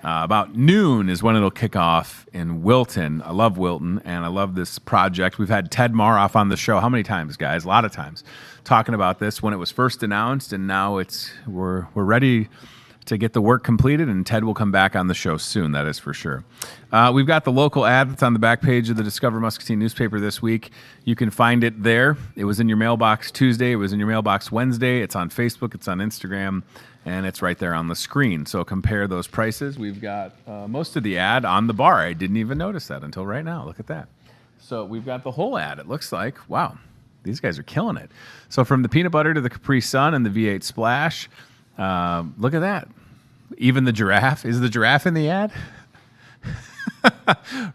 About noon is when it'll kick off in Wilton. I love Wilton, and I love this project. We've had Ted Maroff on the show. How many times, guys? A lot of times. Talking about this when it was first announced, and now we're ready to get the work completed, and Ted will come back on the show soon, that is for sure. We've got the local ad that's on the back page of the Discover Muscatine newspaper this week. You can find it there. It was in your mailbox Tuesday. It was in your mailbox Wednesday. It's on Facebook. It's on Instagram. And it's right there on the screen. So compare those prices. We've got most of the ad on the bar. I didn't even notice that until right now. Look at that. So we've got the whole ad. It looks like, wow, these guys are killing it. So from the peanut butter to the Capri Sun and the V8 Splash, look at that. Even the giraffe. Is the giraffe in the ad?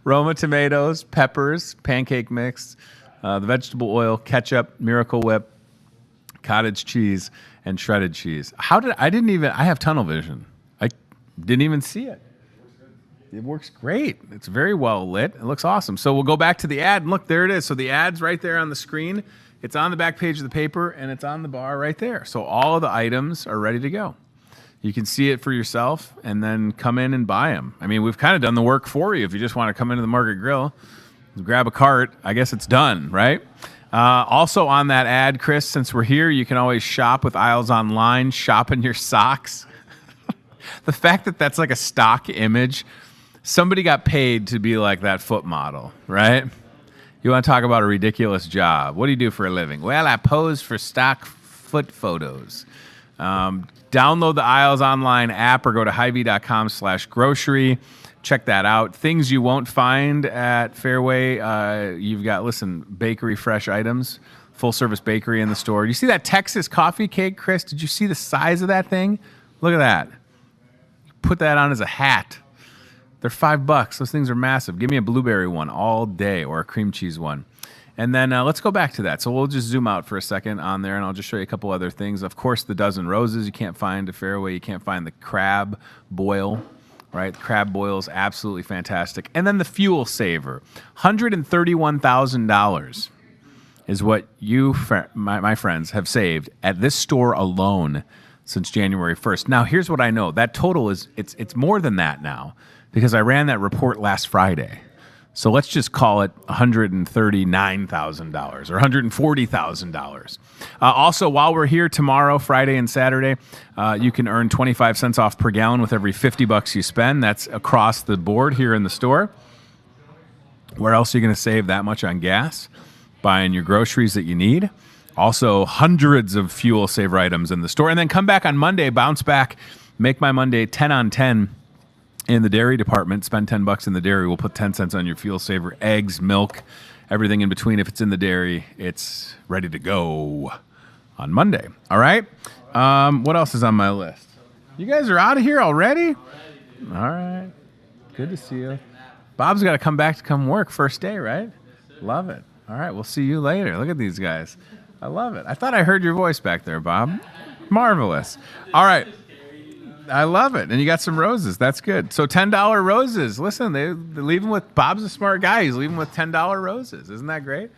Roma tomatoes, peppers, pancake mix, the vegetable oil, ketchup, Miracle Whip, cottage cheese, and shredded cheese. I have tunnel vision. I didn't even see it. It works great. It's very well lit. It looks awesome. So we'll go back to the ad, and look, there it is. So the ad's right there on the screen. It's on the back page of the paper, and it's on the bar right there. So all of the items are ready to go. You can see it for yourself and then come in and buy them. I mean, we've kind of done the work for you. If you just want to come into the Market Grill, grab a cart, I guess it's done, right? Also on that ad, Chris, since we're here, you can always shop with Aisles Online, shop in your socks. The fact that that's like a stock image, somebody got paid to be like that foot model, right? You want to talk about a ridiculous job. What do you do for a living? Well, I pose for stock foot photos. Download the Aisles Online app or go to HyVee.com/grocery. Check that out. Things you won't find at Fairway. You've got, bakery fresh items, full-service bakery in the store. You see that Texas coffee cake, Chris? Did you see the size of that thing? Look at that. Put that on as a hat. They're $5. Those things are massive. Give me a blueberry one all day or a cream cheese one. And then let's go back to that. So we'll just zoom out for a second on there, and I'll just show you a couple other things. Of course, the dozen roses you can't find at Fairway. You can't find the crab boil. Right, the crab boil is absolutely fantastic. And then the fuel saver, $131,000 is what you, my friends, have saved at this store alone since January 1st. Now, here's what I know. That total is, it's more than that now because I ran that report last Friday. So let's just call it $139,000 or $140,000. Also, while we're here tomorrow, Friday and Saturday, you can earn 25 cents off per gallon with every $50 you spend. That's across the board here in the store. Where else are you going to save that much on gas? Buying your groceries that you need. Also, hundreds of fuel saver items in the store. And then come back on Monday, bounce back, make my Monday 10 on 10. In the dairy department, spend $10 in the dairy. We'll put 10 cents on your fuel saver. Eggs, milk, everything in between. If it's in the dairy, it's ready to go on Monday. All right? What else is on my list? You guys are out of here already? All right. Good to see you. Bob's got to come back to come work first day, right? Love it. All right, we'll see you later. Look at these guys. I love it. I thought I heard your voice back there, Bob. Marvelous. All right. I love it. And you got some roses. That's good. So $10 roses. Listen, they leave them with, Bob's a smart guy. He's leaving with $10 roses. Isn't that great?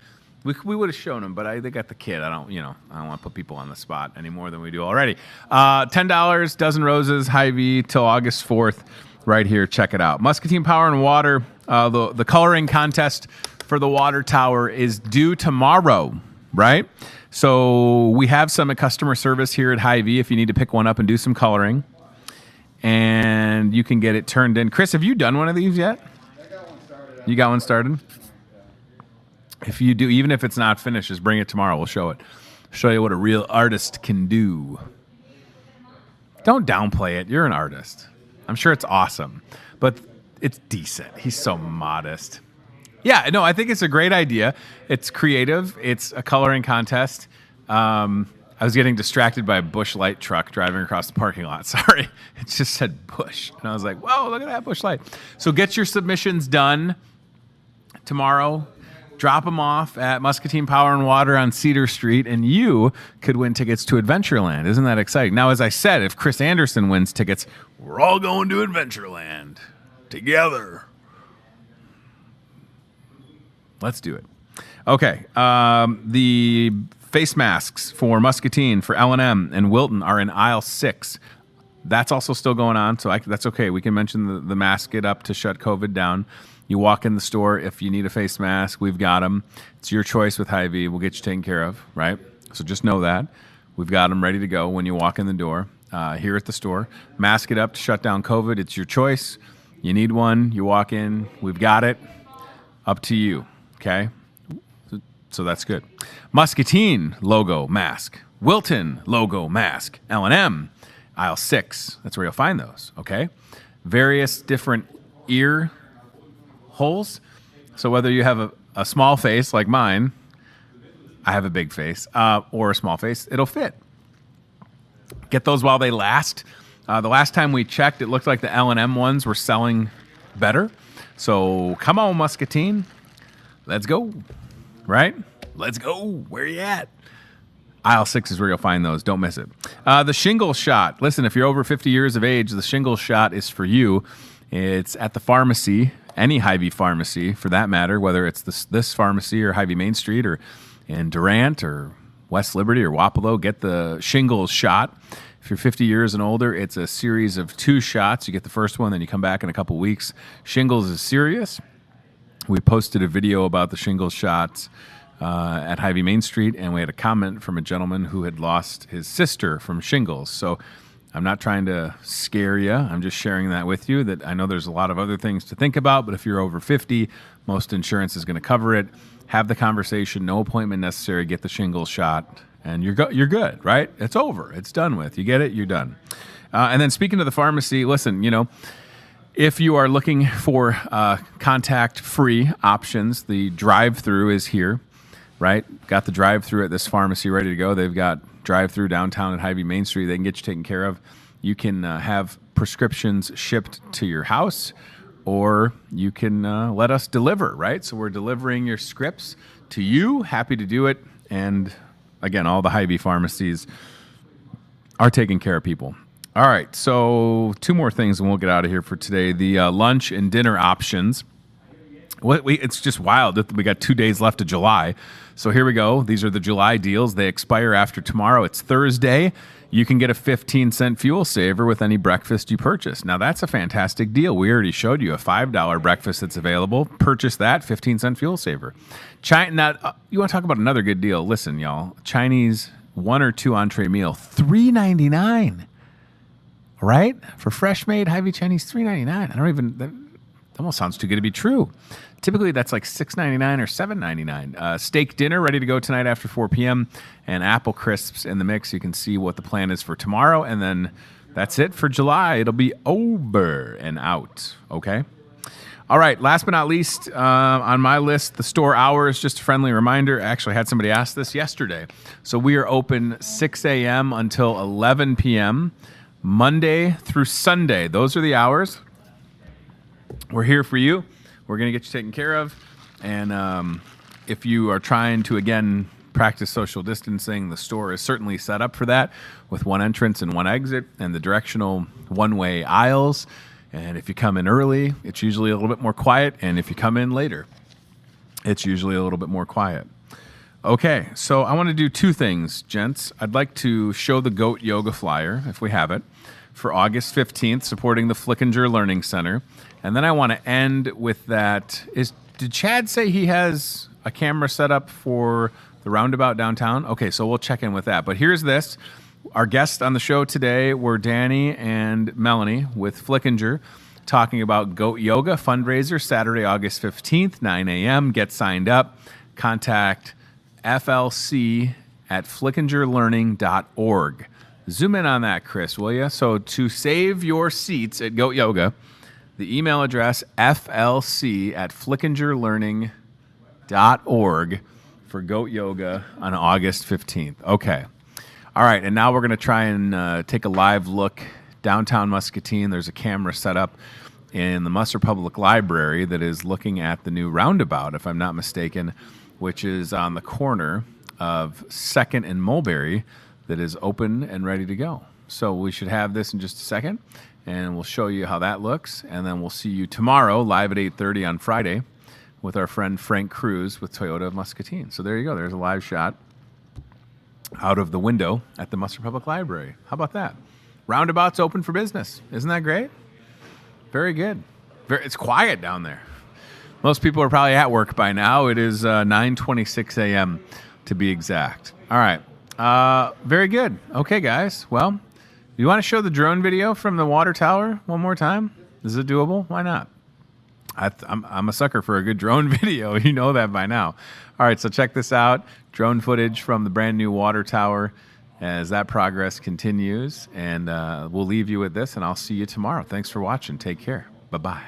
We would have shown them, but they got the kid. I don't want to put people on the spot any more than we do already. $10, dozen roses, Hy-Vee till August 4th right here. Check it out. Muscatine Power and Water. The coloring contest for the water tower is due tomorrow, right? So we have some at customer service here at Hy-Vee if you need to pick one up and do some coloring. And you can get it turned in. Chris, have you done one of these yet? I got one started. You got one started? If you do, even if it's not finished, just bring it tomorrow. We'll show it. Show you what a real artist can do. Don't downplay it. You're an artist. I'm sure it's awesome. But it's decent. He's so modest. Yeah, no, I think it's a great idea. It's creative. It's a coloring contest. I was getting distracted by a Busch Light truck driving across the parking lot. Sorry. It just said Busch. And I was like, whoa, look at that Busch Light. So get your submissions done tomorrow. Drop them off at Muscatine Power and Water on Cedar Street, and you could win tickets to Adventureland. Isn't that exciting? Now, as I said, if Chris Anderson wins tickets, we're all going to Adventureland together. Let's do it. Okay. The face masks for Muscatine, for L&M, and Wilton are in aisle 6. That's also still going on, so that's okay. We can mention the mask it up to shut COVID down. You walk in the store, if you need a face mask, we've got them. It's your choice with Hy-Vee. We'll get you taken care of, right? So just know that. We've got them ready to go when you walk in the door here at the store. Mask it up to shut down COVID. It's your choice. You need one, you walk in, we've got it. Up to you, okay? So that's good. Muscatine logo mask. Wilton logo mask. L&M, aisle 6. That's where you'll find those, okay? Various different ear holes. So whether you have a small face like mine, I have a big face, or a small face, it'll fit. Get those while they last. The last time we checked, it looked like the L&M ones were selling better. So come on, Muscatine. Let's go. Right? Let's go. Where you at? Aisle 6 is where you'll find those. Don't miss it. The shingle shot. Listen, if you're over 50 years of age, the shingle shot is for you. It's at the pharmacy, any Hy-Vee pharmacy for that matter, whether it's this pharmacy or Hy-Vee Main Street or in Durant or West Liberty or Wapello. Get the shingles shot. If you're 50 years and older, it's a series of 2 shots. You get the first one, then you come back in a couple weeks. Shingles is serious. We posted a video about the shingles shots at Hy-Vee Main Street, and we had a comment from a gentleman who had lost his sister from shingles. So I'm not trying to scare you. I'm just sharing that with you, that I know there's a lot of other things to think about, but if you're over 50, most insurance is going to cover it. Have the conversation, no appointment necessary, get the shingles shot, and you're good, right? It's over. It's done with. You get it? You're done. And then speaking to the pharmacy, listen, if you are looking for contact-free options, the drive-through is here, right? Got the drive-through at this pharmacy ready to go. They've got drive-through downtown at Hy-Vee Main Street. They can get you taken care of. You can have prescriptions shipped to your house, or you can let us deliver, right? So we're delivering your scripts to you. Happy to do it. And again, all the Hy-Vee pharmacies are taking care of people. All right, so 2 more things and we'll get out of here for today. The lunch and dinner options. It's just wild that we got 2 days left of July. So here we go. These are the July deals. They expire after tomorrow. It's Thursday. You can get a 15-cent fuel saver with any breakfast you purchase. Now, that's a fantastic deal. We already showed you a $5 breakfast that's available. Purchase that, 15-cent fuel saver. You want to talk about another good deal? Listen, y'all. Chinese 1 or 2 entree meal, $3.99. Right? For fresh-made Hy-Vee Chinese, $3.99. That almost sounds too good to be true. Typically, that's like $6.99 or $7.99. Steak dinner ready to go tonight after 4 p.m. and apple crisps in the mix. You can see what the plan is for tomorrow, and then that's it for July. It'll be over and out, okay? All right, last but not least, on my list, the store hours, just a friendly reminder. I actually had somebody ask this yesterday. So we are open 6 a.m. until 11 p.m., Monday through Sunday. Those are the hours. We're here for you. We're going to get you taken care of. And if you are trying to, again, practice social distancing, the store is certainly set up for that with 1 entrance and 1 exit and the directional one-way aisles. And if you come in early, it's usually a little bit more quiet. And if you come in later, it's usually a little bit more quiet. Okay, so I want to do 2 things, gents. I'd like to show the Goat Yoga flyer, if we have it, for August 15th, supporting the Flickinger Learning Center. And then I want to end with that. Did Chad say he has a camera set up for the roundabout downtown? Okay, so we'll check in with that. But here's this. Our guests on the show today were Danny and Melanie with Flickinger talking about Goat Yoga fundraiser, Saturday, August 15th, 9 a.m. Get signed up. Contact FLC at flickingerlearning.org. Zoom in on that, Chris, will you? So to save your seats at Goat Yoga, the email address flc at flickingerlearning.org for Goat Yoga on August 15th. Okay. All right, and now we're going to try and take a live look downtown Muscatine. There's a camera set up in the Musser Public Library that is looking at the new roundabout, if I'm not mistaken, which is on the corner of 2nd and Mulberry, that is open and ready to go. So we should have this in just a second, and we'll show you how that looks, and then we'll see you tomorrow live at 8:30 on Friday with our friend Frank Cruz with Toyota of Muscatine. So there you go. There's a live shot out of the window at the Musser Public Library. How about that? Roundabout's open for business. Isn't that great? Very good. It's quiet down there. Most people are probably at work by now. It is 9:26 a.m. to be exact. All right. Very good. Okay, guys. Well, you want to show the drone video from the water tower one more time? Is it doable? Why not? I'm a sucker for a good drone video. You know that by now. All right, so check this out. Drone footage from the brand new water tower as that progress continues. And we'll leave you with this, and I'll see you tomorrow. Thanks for watching. Take care. Bye-bye.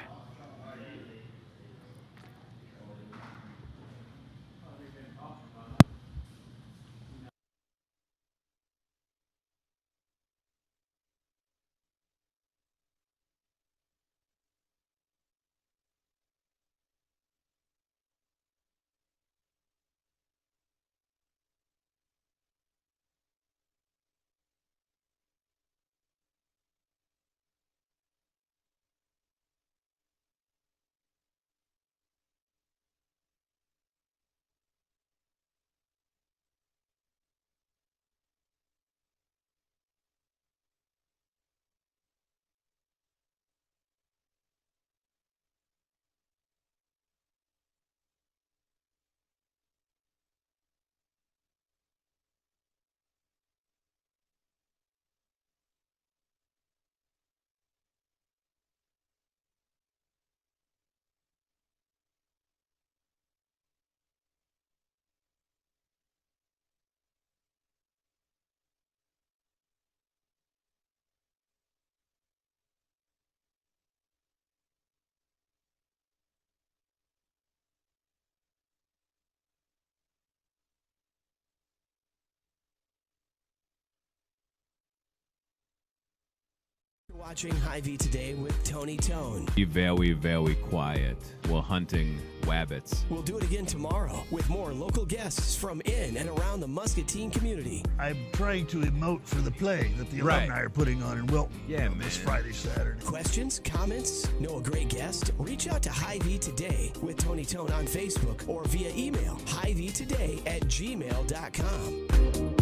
Watching Hy-Vee today with Tony Tone. Be very, very quiet. We're hunting wabbits. We'll do it again tomorrow with more local guests from in and around the Muscatine community. I'm trying to emote for the play that the alumni are putting on in Wilton. Yeah, This man. Friday, Saturday. Questions, comments, know a great guest? Reach out to Hy-Vee today with Tony Tone on Facebook or via email, hyveetoday@gmail.com.